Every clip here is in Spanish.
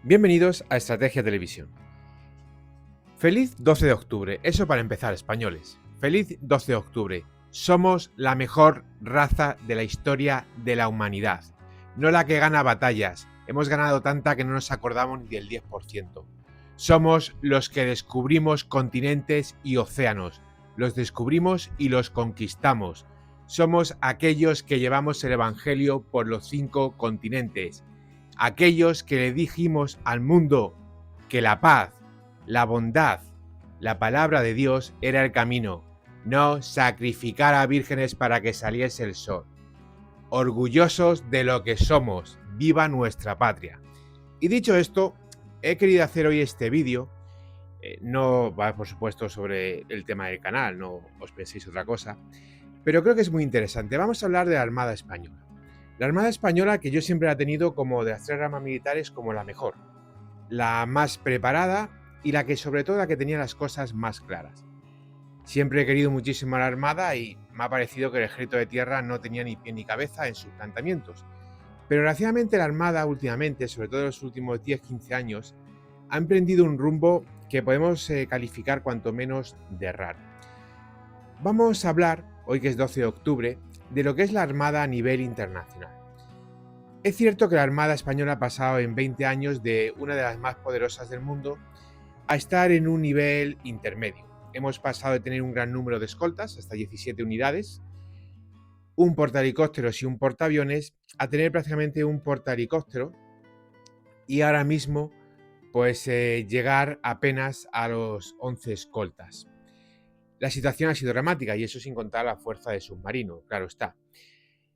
Bienvenidos a Estrategia Televisión. Feliz 12 de octubre, eso para empezar, españoles. Feliz 12 de octubre. Somos la mejor raza de la historia de la humanidad. No la que gana batallas. Hemos ganado tanta que no nos acordamos ni del 10%. Somos los que descubrimos continentes y océanos. Los descubrimos y los conquistamos. Somos aquellos que llevamos el Evangelio por los 5 continentes. Aquellos que le dijimos al mundo que la paz, la bondad, la palabra de Dios era el camino, no sacrificar a vírgenes para que saliese el sol. Orgullosos de lo que somos, viva nuestra patria. Y dicho esto, he querido hacer hoy este vídeo, no va por supuesto sobre el tema del canal, no os penséis otra cosa, pero creo que es muy interesante. Vamos a hablar de la Armada Española. La Armada Española, que yo siempre la he tenido como de las 3 ramas militares como la mejor, la más preparada y la que sobre todo la que tenía las cosas más claras. Siempre he querido muchísimo a la Armada y me ha parecido que el ejército de tierra no tenía ni pie ni cabeza en sus planteamientos. Pero desgraciadamente la Armada últimamente, sobre todo en los últimos 10-15 años, ha emprendido un rumbo que podemos calificar cuanto menos de raro. Vamos a hablar, hoy que es 12 de octubre, de lo que es la Armada a nivel internacional. Es cierto que la Armada Española ha pasado en 20 años de una de las más poderosas del mundo a estar en un nivel intermedio. Hemos pasado de tener un gran número de escoltas, hasta 17 unidades, un portahelicópteros y un portaaviones, a tener prácticamente un portahelicóptero y ahora mismo pues llegar apenas a los 11 escoltas. La situación ha sido dramática y eso sin contar la fuerza de submarino, claro está.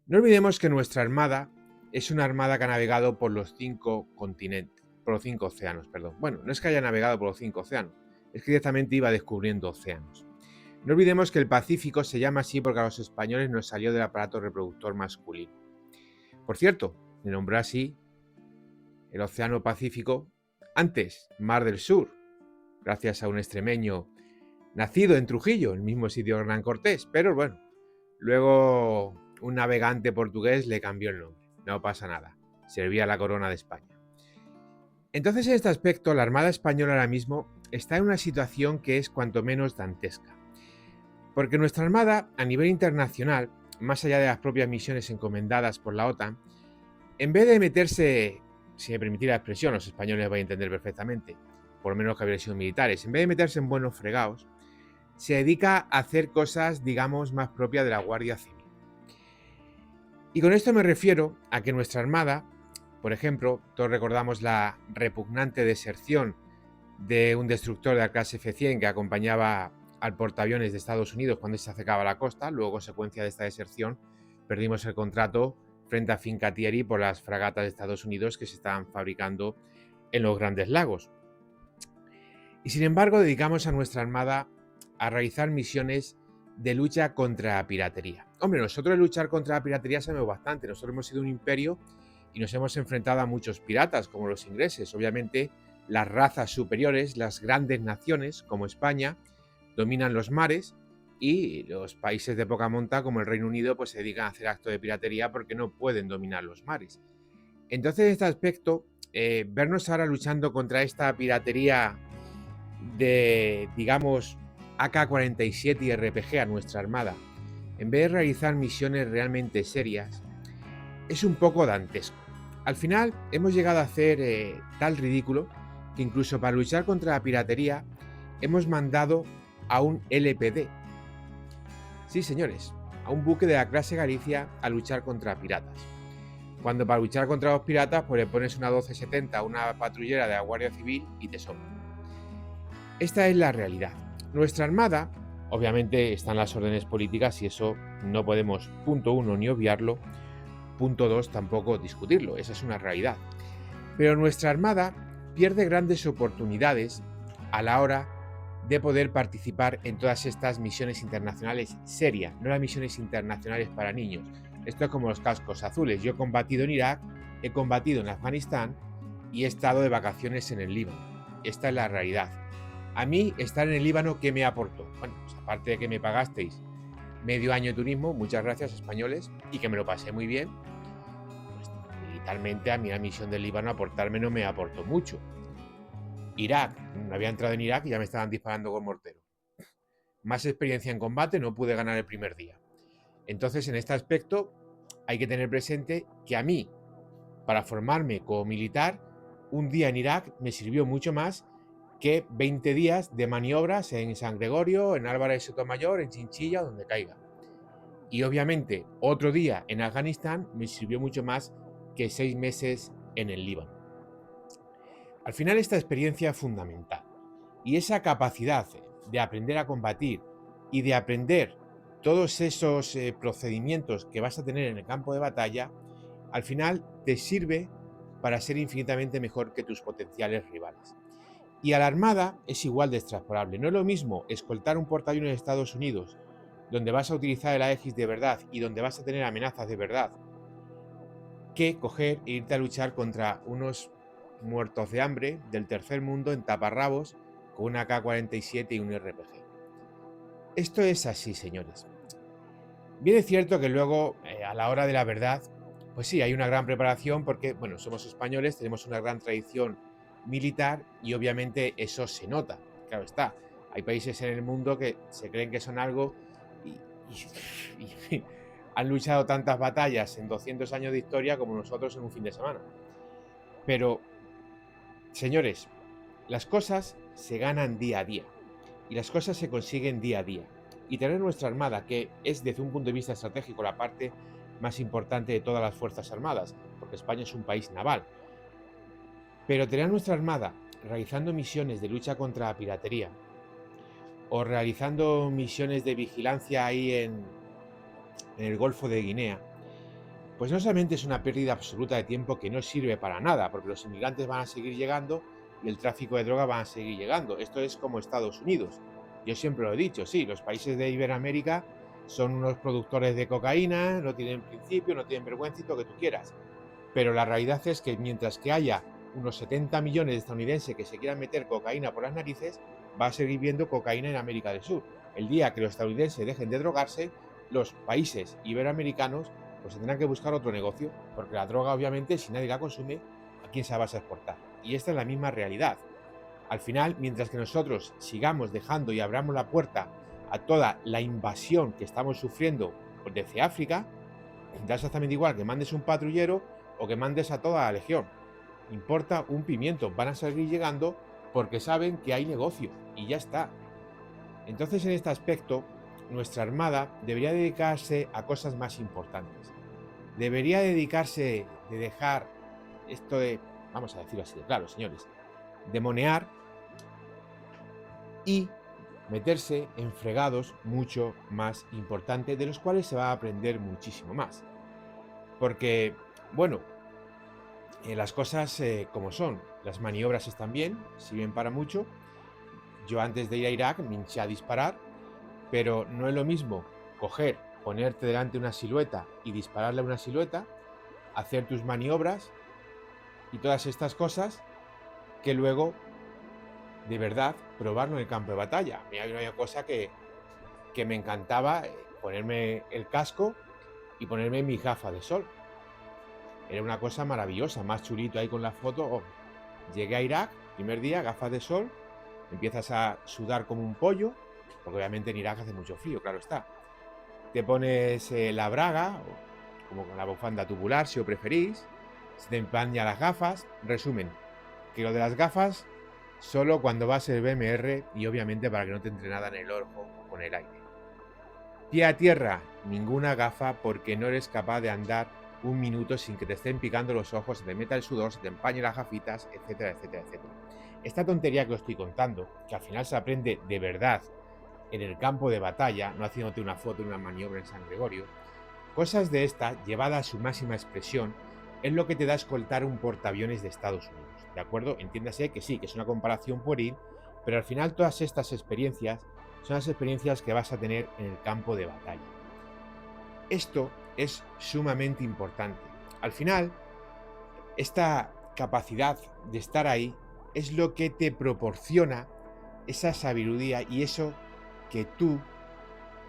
No olvidemos que nuestra armada es una armada que ha navegado por los 5 continentes, por los 5 océanos, perdón. Bueno, no es que haya navegado por los 5 océanos, es que directamente iba descubriendo océanos. No olvidemos que el Pacífico se llama así porque a los españoles nos salió del aparato reproductor masculino. Por cierto, se nombró así el Océano Pacífico antes, Mar del Sur, gracias a un extremeño nacido en Trujillo, el mismo sitio de Hernán Cortés, pero bueno, luego un navegante portugués le cambió el nombre. No pasa nada, servía a la corona de España. Entonces, en este aspecto, la Armada Española ahora mismo está en una situación que es cuanto menos dantesca. Porque nuestra Armada, a nivel internacional, más allá de las propias misiones encomendadas por la OTAN, en vez de meterse, si me permitís la expresión, los españoles van a entender perfectamente, por lo menos que habrían sido militares, en vez de meterse en buenos fregados, se dedica a hacer cosas, digamos, más propias de la Guardia Civil. Y con esto me refiero a que nuestra Armada, por ejemplo, todos recordamos la repugnante deserción de un destructor de la clase F-100 que acompañaba al portaaviones de Estados Unidos cuando se acercaba a la costa. Luego, consecuencia de esta deserción, perdimos el contrato frente a Fincantieri por las fragatas de Estados Unidos que se estaban fabricando en los Grandes Lagos. Y sin embargo, dedicamos a nuestra Armada a realizar misiones de lucha contra la piratería. Hombre, nosotros de luchar contra la piratería sabemos bastante. Nosotros hemos sido un imperio y nos hemos enfrentado a muchos piratas, como los ingleses. Obviamente, las razas superiores, las grandes naciones, como España, dominan los mares y los países de poca monta, como el Reino Unido, pues se dedican a hacer actos de piratería porque no pueden dominar los mares. Entonces, en este aspecto, vernos ahora luchando contra esta piratería de, digamos, AK-47 y RPG a nuestra armada, en vez de realizar misiones realmente serias, es un poco dantesco. Al final hemos llegado a hacer tal ridículo que incluso para luchar contra la piratería hemos mandado a un LPD. Sí, señores, a un buque de la clase Galicia a luchar contra piratas. Cuando para luchar contra los piratas pues le pones una 1270 a una patrullera de la Guardia Civil y te sobra. Esta es la realidad. Nuestra armada, obviamente, están las órdenes políticas y eso no podemos, punto 1, ni obviarlo, punto 2, tampoco discutirlo, esa es una realidad. Pero nuestra armada pierde grandes oportunidades a la hora de poder participar en todas estas misiones internacionales serias, no las misiones internacionales para niños. Esto es como los cascos azules. Yo he combatido en Irak, he combatido en Afganistán y he estado de vacaciones en el Líbano. Esta es la realidad. A mí, estar en el Líbano, ¿qué me aportó? Bueno, pues aparte de que me pagasteis medio año de turismo, muchas gracias, españoles, y que me lo pasé muy bien, pues fundamentalmente a mí la misión del Líbano aportarme no me aportó mucho. Irak, había entrado en Irak y ya me estaban disparando con mortero. Más experiencia en combate, no pude ganar el primer día. Entonces, en este aspecto, hay que tener presente que a mí, para formarme como militar, un día en Irak me sirvió mucho más que 20 días de maniobras en San Gregorio, en Álvarez Sotomayor, en Chinchilla, donde caiga. Y obviamente, otro día en Afganistán me sirvió mucho más que 6 meses en el Líbano. Al final, esta experiencia es fundamental. Y esa capacidad de aprender a combatir y de aprender todos esos procedimientos que vas a tener en el campo de batalla, al final te sirve para ser infinitamente mejor que tus potenciales rivales. Y a la Armada es igual de extrapolable. No es lo mismo escoltar un portaaviones de Estados Unidos, donde vas a utilizar el AX de verdad y donde vas a tener amenazas de verdad, que coger e irte a luchar contra unos muertos de hambre del tercer mundo en taparrabos con una AK-47 y un RPG. Esto es así, señores. Bien es cierto que luego, a la hora de la verdad, pues sí, hay una gran preparación porque, bueno, somos españoles, tenemos una gran tradición militar y obviamente eso se nota. Claro está, hay países en el mundo que se creen que son algo y han luchado tantas batallas en 200 años de historia como nosotros en un fin de semana. Pero, señores, las cosas se ganan día a día y las cosas se consiguen día a día. Y tener nuestra armada, que es desde un punto de vista estratégico la parte más importante de todas las Fuerzas Armadas, porque España es un país naval, pero tener nuestra armada realizando misiones de lucha contra la piratería o realizando misiones de vigilancia ahí en el Golfo de Guinea, pues no solamente es una pérdida absoluta de tiempo que no sirve para nada, porque los inmigrantes van a seguir llegando y el tráfico de droga va a seguir llegando. Esto es como Estados Unidos. Yo siempre lo he dicho, sí, los países de Iberoamérica son unos productores de cocaína, no tienen principio, no tienen vergüenza y todo lo que tú quieras. Pero la realidad es que mientras que haya unos 70 millones de estadounidenses que se quieran meter cocaína por las narices, va a seguir viendo cocaína en América del Sur. El día que los estadounidenses dejen de drogarse, los países iberoamericanos pues tendrán que buscar otro negocio, porque la droga obviamente si nadie la consume, ¿a quién se la vas a exportar? Y esta es la misma realidad. Al final, mientras que nosotros sigamos dejando y abramos la puerta a toda la invasión que estamos sufriendo desde África, da exactamente igual que mandes un patrullero o que mandes a toda la legión. Importa un pimiento, van a seguir llegando porque saben que hay negocio y ya está. Entonces, en este aspecto, nuestra armada debería dedicarse a cosas más importantes. Debería dedicarse de dejar esto de, vamos a decirlo así de claro, señores, de monear y meterse en fregados mucho más importantes, de los cuales se va a aprender muchísimo más. Porque, bueno, las cosas como son, las maniobras están bien, sirven para mucho. Yo antes de ir a Irak me hinché a disparar, pero no es lo mismo coger, ponerte delante de una silueta y dispararle a una silueta, hacer tus maniobras y todas estas cosas, que luego, de verdad, probarlo en el campo de batalla. A mí hay una cosa que me encantaba, ponerme el casco y ponerme mis gafas de sol. Era una cosa maravillosa, más chulito ahí con la foto. Oh, llegué a Irak, primer día, gafas de sol, empiezas a sudar como un pollo, porque obviamente en Irak hace mucho frío, claro está. Te pones la braga, o como con la bufanda tubular, si lo preferís, se te empañan las gafas. Resumen, que lo de las gafas, solo cuando vas el BMR y obviamente para que no te entre nada en el ojo con el aire. Pie a tierra, ninguna gafa porque no eres capaz de andar un minuto sin que te estén picando los ojos, se te meta el sudor, se te empañen las gafitas, etcétera, etcétera, etcétera. Esta tontería que os estoy contando, que al final se aprende de verdad en el campo de batalla, no haciéndote una foto en una maniobra en San Gregorio, cosas de esta, llevada a su máxima expresión, es lo que te da escoltar un portaaviones de Estados Unidos, ¿de acuerdo? Entiéndase que sí, que es una comparación pueril, pero al final todas estas experiencias son las experiencias que vas a tener en el campo de batalla. Esto es sumamente importante. Al final, esta capacidad de estar ahí es lo que te proporciona esa sabiduría y eso que tú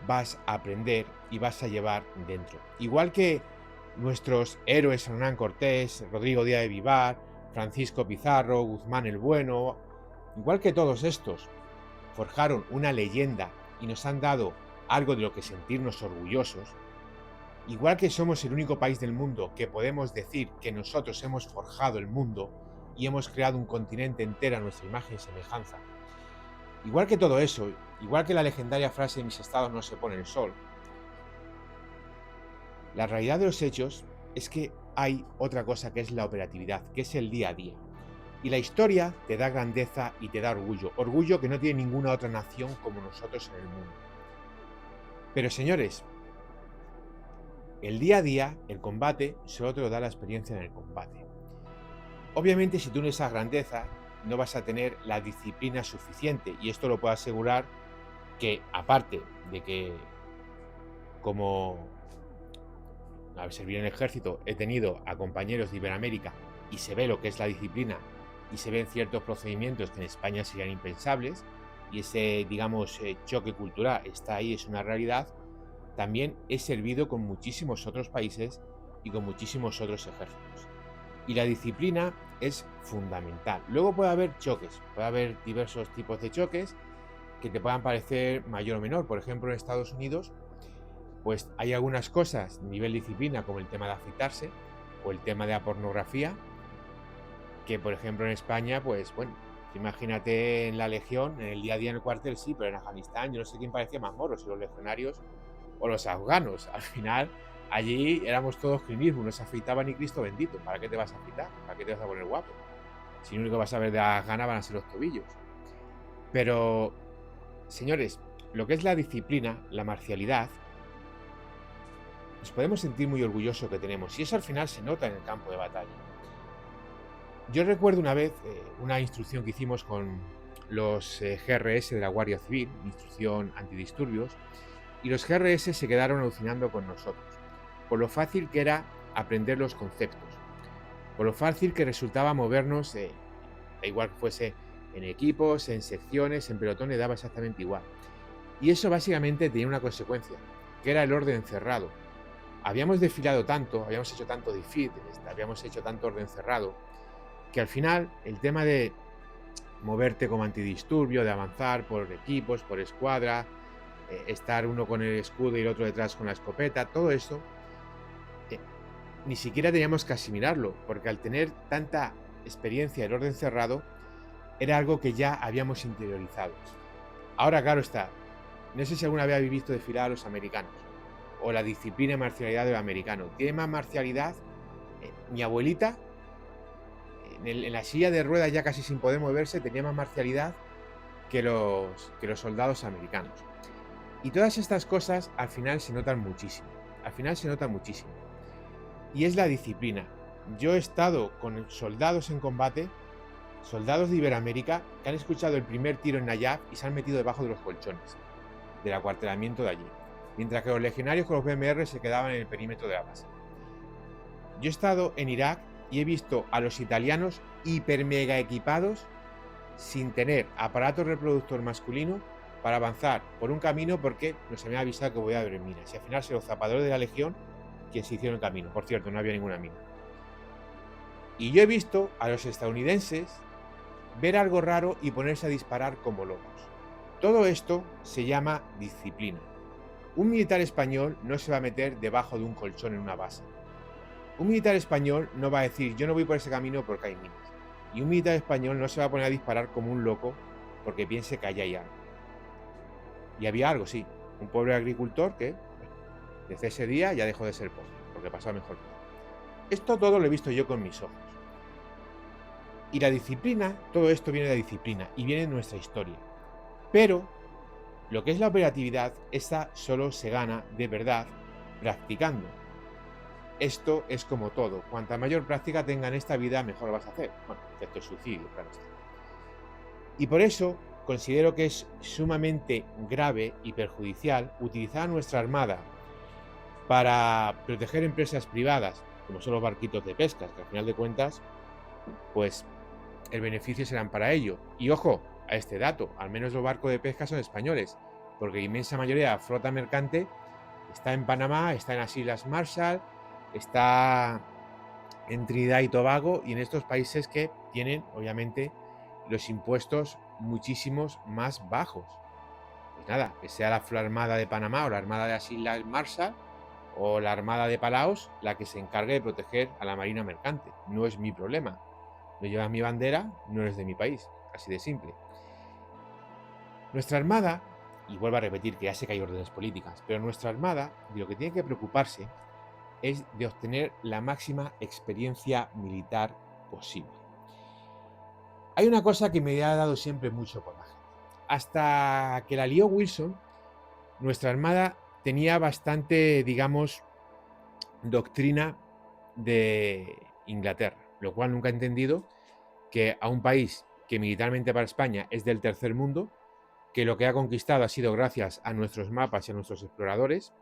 vas a aprender y vas a llevar dentro. Igual que nuestros héroes Hernán Cortés, Rodrigo Díaz de Vivar, Francisco Pizarro, Guzmán el Bueno, igual que todos estos, forjaron una leyenda y nos han dado algo de lo que sentirnos orgullosos, igual que somos el único país del mundo que podemos decir que nosotros hemos forjado el mundo y hemos creado un continente entero a nuestra imagen y semejanza, igual que todo eso, igual que la legendaria frase "mis estados no se pone el sol", la realidad de los hechos es que hay otra cosa que es la operatividad, que es el día a día. Y la historia te da grandeza y te da orgullo, orgullo que no tiene ninguna otra nación como nosotros en el mundo. Pero señores, el día a día, el combate, solo te lo da la experiencia en el combate. Obviamente, si tú no esa grandeza, no vas a tener la disciplina suficiente, y esto lo puedo asegurar que, aparte de que como al servir en el ejército he tenido a compañeros de Iberoamérica y se ve lo que es la disciplina y se ven ciertos procedimientos que en España serían impensables, y ese, digamos, choque cultural está ahí, es una realidad. También he servido con muchísimos otros países y con muchísimos otros ejércitos. Y la disciplina es fundamental. Luego puede haber choques, puede haber diversos tipos de choques que te puedan parecer mayor o menor. Por ejemplo, en Estados Unidos, pues hay algunas cosas a nivel disciplina, como el tema de afeitarse o el tema de la pornografía, que por ejemplo en España, pues bueno, imagínate en la legión, en el día a día en el cuartel sí, pero en Afganistán yo no sé quién parecía más moro, si los legionarios o los afganos. Al final, allí éramos todos crinismo, no se afeitaba ni Cristo bendito. ¿Para qué te vas a afeitar? ¿Para qué te vas a poner guapo? Si lo único que vas a ver de las ganas van a ser los tobillos. Pero, señores, lo que es la disciplina, la marcialidad, nos podemos sentir muy orgullosos que tenemos, y eso al final se nota en el campo de batalla. Yo recuerdo una vez una instrucción que hicimos con los GRS de la Guardia Civil, instrucción antidisturbios, y los GRS se quedaron alucinando con nosotros, por lo fácil que era aprender los conceptos, por lo fácil que resultaba movernos, da igual que fuese en equipos, en secciones, en pelotones, daba exactamente igual. Y eso básicamente tenía una consecuencia, que era el orden cerrado. Habíamos desfilado tanto, habíamos hecho tanto defeat, habíamos hecho tanto orden cerrado, que al final el tema de moverte como antidisturbio, de avanzar por equipos, por escuadra, estar uno con el escudo y el otro detrás con la escopeta, todo eso, ni siquiera teníamos que asimilarlo, porque al tener tanta experiencia del orden cerrado, era algo que ya habíamos interiorizado. Ahora, claro está, no sé si alguna vez habéis visto desfilar a los americanos, o la disciplina y marcialidad de los americanos. Tiene más marcialidad. Mi abuelita, en la silla de ruedas ya casi sin poder moverse, tenía más marcialidad que los soldados americanos. Y todas estas cosas al final se notan muchísimo. Al final se nota muchísimo. Y es la disciplina. Yo he estado con soldados en combate, soldados de Iberoamérica, que han escuchado el primer tiro en Nayaf y se han metido debajo de los colchones del acuartelamiento de allí, mientras que los legionarios con los BMR se quedaban en el perímetro de la base. Yo he estado en Irak y he visto a los italianos hiper mega equipados sin tener aparato reproductor masculino para avanzar por un camino, porque no se me ha avisado que voy a haber minas. Y al final son los zapadores de la legión quienes se hicieron el camino. Por cierto, no había ninguna mina. Y yo he visto a los estadounidenses ver algo raro y ponerse a disparar como locos. Todo esto se llama disciplina. Un militar español no se va a meter debajo de un colchón en una base. Un militar español no va a decir yo no voy por ese camino porque hay minas. Y un militar español no se va a poner a disparar como un loco porque piense que allá hay algo. Y había algo, sí. Un pobre agricultor que desde ese día ya dejó de ser pobre, porque pasó a mejor vida. Esto todo lo he visto yo con mis ojos. Y la disciplina, todo esto viene de la disciplina y viene de nuestra historia. Pero lo que es la operatividad, esta solo se gana de verdad practicando. Esto es como todo. Cuanta mayor práctica tenga en esta vida, mejor lo vas a hacer. Bueno, excepto el suicidio, claro está. Y por eso considero que es sumamente grave y perjudicial utilizar a nuestra armada para proteger empresas privadas, como son los barquitos de pesca, que al final de cuentas, pues el beneficio serán para ello. Y ojo a este dato, al menos los barcos de pesca son españoles, porque la inmensa mayoría de la flota mercante está en Panamá, está en las Islas Marshall, está en Trinidad y Tobago y en estos países que tienen, obviamente, los impuestos muchísimos más bajos. Pues nada, que sea la Armada de Panamá o la Armada de las Islas Marshall o la Armada de Palaos la que se encargue de proteger a la Marina Mercante. No es mi problema. No llevas mi bandera, no eres de mi país. Así de simple. Nuestra Armada, y vuelvo a repetir que ya sé que hay órdenes políticas, pero nuestra Armada de lo que tiene que preocuparse es de obtener la máxima experiencia militar posible. Hay una cosa que me ha dado siempre mucho coraje. Hasta que la lió Wilson, nuestra Armada tenía bastante, digamos, doctrina de Inglaterra, lo cual nunca he entendido que a un país que militarmente para España es del tercer mundo, que lo que ha conquistado ha sido gracias a nuestros mapas y a nuestros exploradores,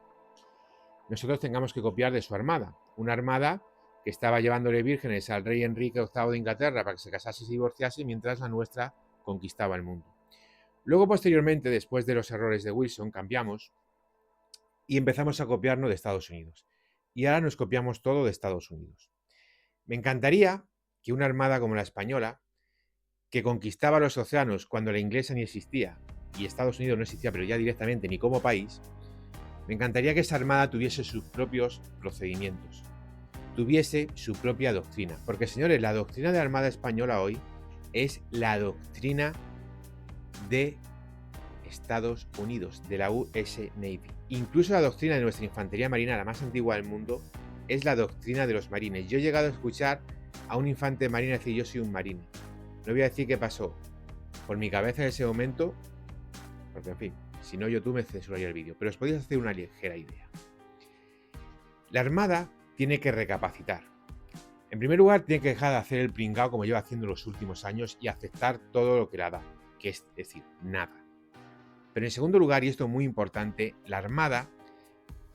nosotros tengamos que copiar de su armada. Una armada que estaba llevándole vírgenes al rey Enrique VIII de Inglaterra para que se casase y se divorciase, mientras la nuestra conquistaba el mundo. Luego, posteriormente, después de los errores de Wilson, cambiamos y empezamos a copiarnos de Estados Unidos. Y ahora nos copiamos todo de Estados Unidos. Me encantaría que una armada como la española, que conquistaba los océanos cuando la inglesa ni existía, y Estados Unidos no existía, pero ya directamente ni como país, me encantaría que esa armada tuviese sus propios procedimientos, tuviese su propia doctrina. Porque, señores, la doctrina de la Armada Española hoy es la doctrina de Estados Unidos, de la US Navy. Incluso la doctrina de nuestra infantería marina, la más antigua del mundo, es la doctrina de los marines. Yo he llegado a escuchar a un infante de marina decir: yo soy un marine. No voy a decir qué pasó por mi cabeza en ese momento, porque, en fin, si no, YouTube me censuraría el vídeo, pero os podéis hacer una ligera idea. La Armada tiene que recapacitar. En primer lugar, tiene que dejar de hacer el pringao como lleva haciendo los últimos años y aceptar todo lo que le da, que es decir, nada. Pero en segundo lugar, y esto es muy importante, la Armada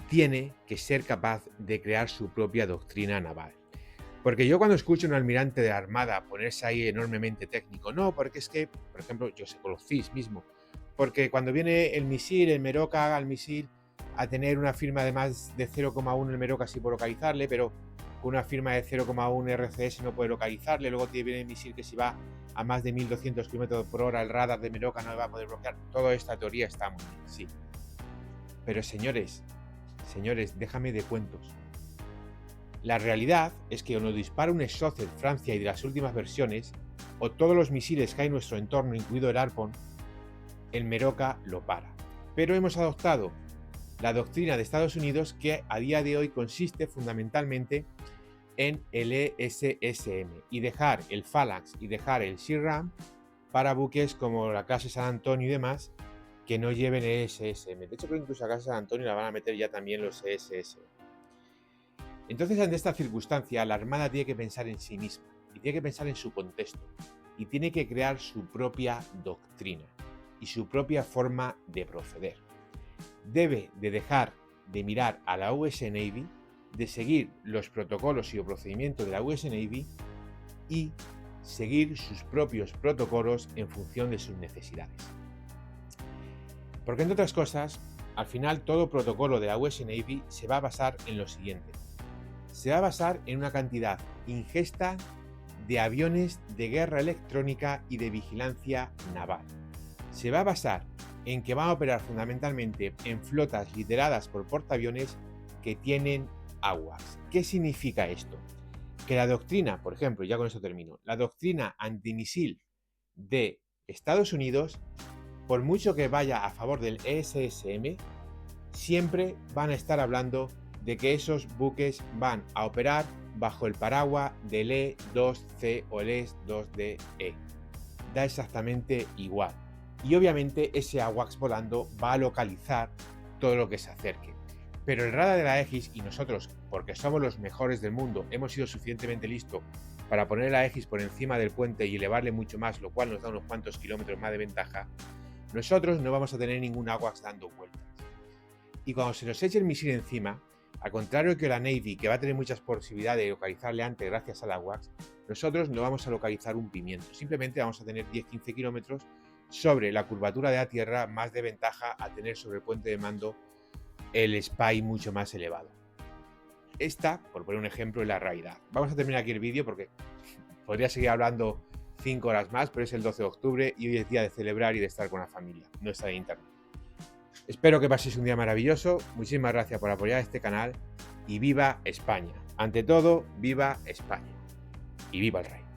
tiene que ser capaz de crear su propia doctrina naval. Porque yo cuando escucho a un almirante de la Armada ponerse ahí enormemente técnico, no, porque es que, por ejemplo, yo sé con los CIS mismo, porque cuando viene el misil, el Meroca haga el misil a tener una firma de más de 0,1 el Meroca sí puede localizarle, pero con una firma de 0,1 RCS no puede localizarle, luego viene el misil que si va a más de 1200 km por hora el radar de Meroca no le va a poder bloquear. Toda esta teoría está muy bien, sí. Pero señores, déjame de cuentos. La realidad es que cuando dispara un Exocet Francia y de las últimas versiones, o todos los misiles que hay en nuestro entorno, incluido el Harpoon, el Meroca lo para. Pero hemos adoptado la doctrina de Estados Unidos, que a día de hoy consiste fundamentalmente en el ESSM y dejar el Phalanx y dejar el SeaRAM para buques como la clase San Antonio y demás que no lleven ESSM. De hecho, creo que incluso a la clase San Antonio la van a meter ya también los ESSM. Entonces, ante esta circunstancia, la Armada tiene que pensar en sí misma y tiene que pensar en su contexto y tiene que crear su propia doctrina y su propia forma de proceder. Debe de dejar de mirar a la US Navy, de seguir los protocolos y el procedimiento de la US Navy y seguir sus propios protocolos en función de sus necesidades. Porque, entre otras cosas, al final todo protocolo de la US Navy se va a basar en lo siguiente. Se va a basar en una cantidad ingesta de aviones de guerra electrónica y de vigilancia naval. Se va a basar en que van a operar fundamentalmente en flotas lideradas por portaaviones que tienen AWACS. ¿Qué significa esto? Que la doctrina, por ejemplo, ya con esto termino, la doctrina antimisil de Estados Unidos, por mucho que vaya a favor del ESSM, siempre van a estar hablando de que esos buques van a operar bajo el paraguas del E2C o el E2DE. Da exactamente igual. Y obviamente ese AWACS volando va a localizar todo lo que se acerque. Pero el radar de la Aegis, y nosotros, porque somos los mejores del mundo, hemos sido suficientemente listos para poner la Aegis por encima del puente y elevarle mucho más, lo cual nos da unos cuantos kilómetros más de ventaja, nosotros no vamos a tener ningún AWACS dando vueltas. Y cuando se nos eche el misil encima, al contrario que la Navy, que va a tener muchas posibilidades de localizarle antes gracias al AWACS, nosotros no vamos a localizar un pimiento. Simplemente vamos a tener 10-15 kilómetros sobre la curvatura de la Tierra, más de ventaja a tener sobre el puente de mando el SPY mucho más elevado. esta, por poner un ejemplo, es la realidad. Vamos a terminar aquí el vídeo porque podría seguir hablando 5 horas más, pero es el 12 de octubre y hoy es día de celebrar y de estar con la familia, no estar en internet. Espero que paséis un día maravilloso. Muchísimas gracias por apoyar este canal y viva España. Ante todo, viva España y viva el rey.